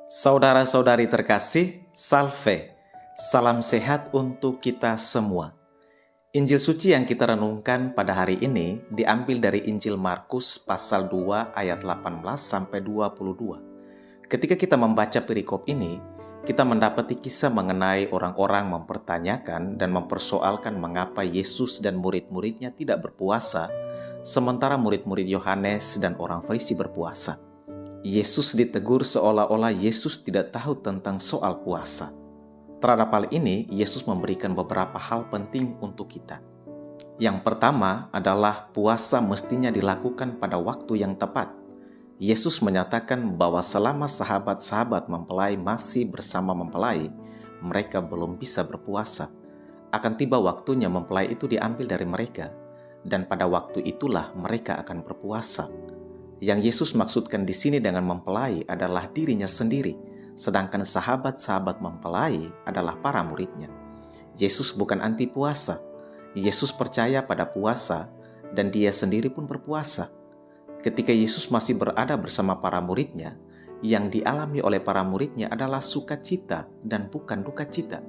Saudara-saudari terkasih, salve, salam sehat untuk kita semua. Injil suci yang kita renungkan pada hari ini diambil dari Injil Markus pasal 2 ayat 18-22. Ketika kita membaca perikop ini, kita mendapati kisah mengenai orang-orang mempertanyakan dan mempersoalkan mengapa Yesus dan murid-muridnya tidak berpuasa, sementara murid-murid Yohanes dan orang Farisi berpuasa. Yesus ditegur seolah-olah Yesus tidak tahu tentang soal puasa. Terhadap hal ini, Yesus memberikan beberapa hal penting untuk kita. Yang pertama adalah puasa mestinya dilakukan pada waktu yang tepat. Yesus menyatakan bahwa selama sahabat-sahabat mempelai masih bersama mempelai, mereka belum bisa berpuasa. Akan tiba waktunya mempelai itu diambil dari mereka, dan pada waktu itulah mereka akan berpuasa. Yang Yesus maksudkan di sini dengan mempelai adalah dirinya sendiri, sedangkan sahabat-sahabat mempelai adalah para muridnya. Yesus bukan anti puasa. Yesus percaya pada puasa dan dia sendiri pun berpuasa. Ketika Yesus masih berada bersama para muridnya, yang dialami oleh para muridnya adalah sukacita dan bukan duka cita.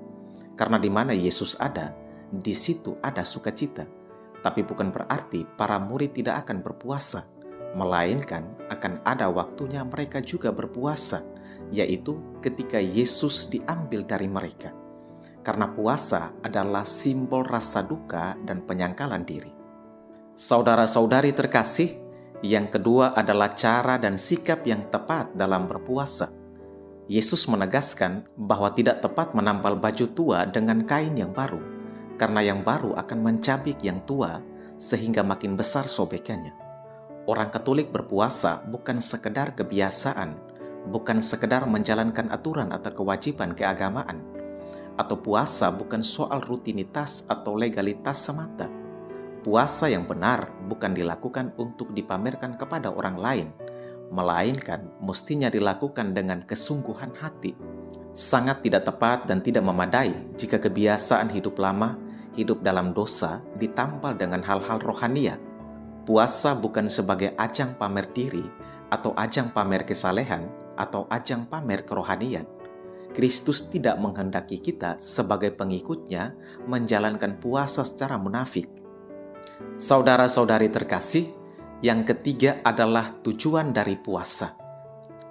Karena di mana Yesus ada, di situ ada sukacita. Tapi bukan berarti para murid tidak akan berpuasa, melainkan akan ada waktunya mereka juga berpuasa, yaitu ketika Yesus diambil dari mereka. Karena puasa adalah simbol rasa duka dan penyangkalan diri. Saudara-saudari terkasih, yang kedua adalah cara dan sikap yang tepat dalam berpuasa. Yesus menegaskan bahwa tidak tepat menampal baju tua dengan kain yang baru, karena yang baru akan mencabik yang tua sehingga makin besar sobekannya. Orang Katolik berpuasa bukan sekedar kebiasaan, bukan sekedar menjalankan aturan atau kewajiban keagamaan. Atau puasa bukan soal rutinitas atau legalitas semata. Puasa yang benar bukan dilakukan untuk dipamerkan kepada orang lain, melainkan mestinya dilakukan dengan kesungguhan hati. Sangat tidak tepat dan tidak memadai jika kebiasaan hidup lama, hidup dalam dosa, ditampal dengan hal-hal rohania. Puasa bukan sebagai ajang pamer diri, atau ajang pamer kesalehan, atau ajang pamer kerohanian. Kristus tidak menghendaki kita sebagai pengikutnya menjalankan puasa secara munafik. Saudara-saudari terkasih, yang ketiga adalah tujuan dari puasa.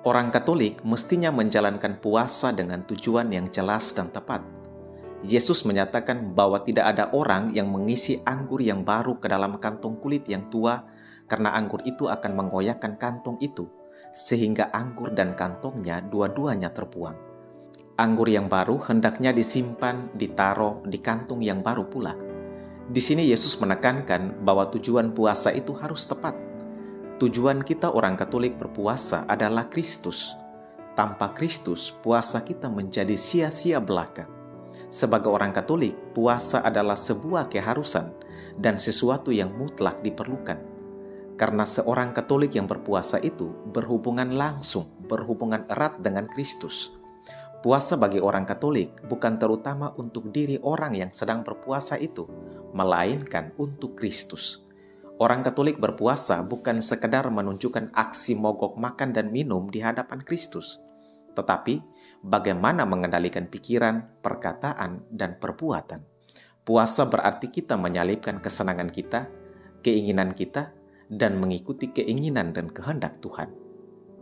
Orang Katolik mestinya menjalankan puasa dengan tujuan yang jelas dan tepat. Yesus menyatakan bahwa tidak ada orang yang mengisi anggur yang baru ke dalam kantong kulit yang tua, karena anggur itu akan menggoyahkan kantong itu, sehingga anggur dan kantongnya dua-duanya terbuang. Anggur yang baru hendaknya disimpan, ditaruh di kantong yang baru pula. Di sini Yesus menekankan bahwa tujuan puasa itu harus tepat. Tujuan kita orang Katolik berpuasa adalah Kristus. Tanpa Kristus, puasa kita menjadi sia-sia belaka. Sebagai orang Katolik, puasa adalah sebuah keharusan dan sesuatu yang mutlak diperlukan. Karena seorang Katolik yang berpuasa itu berhubungan langsung, berhubungan erat dengan Kristus. Puasa bagi orang Katolik bukan terutama untuk diri orang yang sedang berpuasa itu, melainkan untuk Kristus. Orang Katolik berpuasa bukan sekedar menunjukkan aksi mogok makan dan minum di hadapan Kristus, tetapi bagaimana mengendalikan pikiran, perkataan, dan perbuatan. Puasa berarti kita menyalipkan kesenangan kita, keinginan kita, dan mengikuti keinginan dan kehendak Tuhan.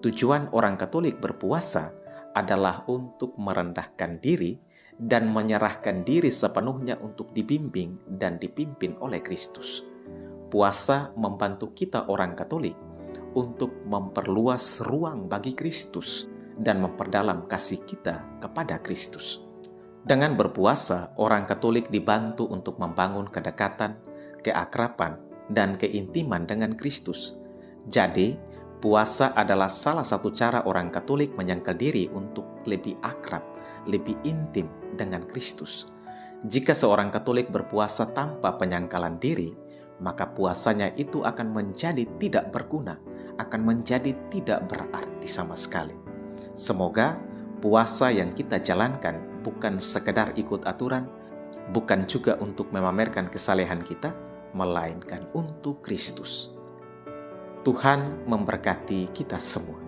Tujuan orang Katolik berpuasa adalah untuk merendahkan diri dan menyerahkan diri sepenuhnya untuk dibimbing dan dipimpin oleh Kristus. Puasa membantu kita orang Katolik untuk memperluas ruang bagi Kristus dan memperdalam kasih kita kepada Kristus. Dengan berpuasa, orang Katolik dibantu untuk membangun kedekatan, keakraban, dan keintiman dengan Kristus. Jadi, puasa adalah salah satu cara orang Katolik menyangkal diri untuk lebih akrab, lebih intim dengan Kristus. Jika seorang Katolik berpuasa tanpa penyangkalan diri, maka puasanya itu akan menjadi tidak berguna, akan menjadi tidak berarti sama sekali. Semoga puasa yang kita jalankan bukan sekedar ikut aturan, bukan juga untuk memamerkan kesalehan kita, melainkan untuk Kristus. Tuhan memberkati kita semua.